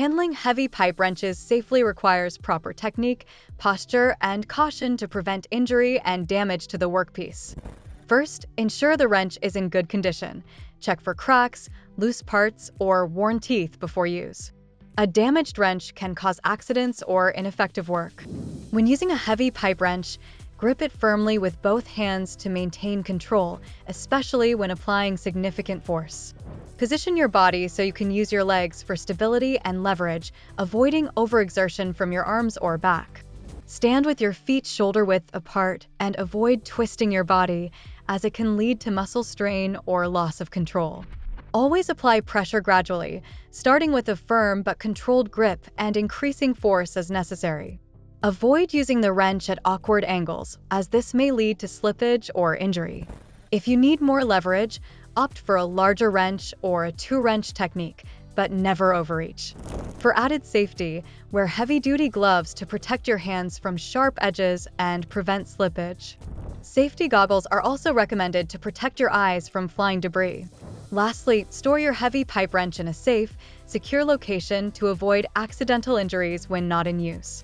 Handling heavy pipe wrenches safely requires proper technique, posture, and caution to prevent injury and damage to the workpiece. First, ensure the wrench is in good condition. Check for cracks, loose parts, or worn teeth before use. A damaged wrench can cause accidents or ineffective work. When using a heavy pipe wrench, grip it firmly with both hands to maintain control, especially when applying significant force. Position your body so you can use your legs for stability and leverage, avoiding overexertion from your arms or back. Stand with your feet shoulder-width apart and avoid twisting your body, as it can lead to muscle strain or loss of control. Always apply pressure gradually, starting with a firm but controlled grip and increasing force as necessary. Avoid using the wrench at awkward angles, as this may lead to slippage or injury. If you need more leverage, opt for a larger wrench or a two-wrench technique, but never overreach. For added safety, wear heavy-duty gloves to protect your hands from sharp edges and prevent slippage. Safety goggles are also recommended to protect your eyes from flying debris. Lastly, store your heavy pipe wrench in a safe, secure location to avoid accidental injuries when not in use.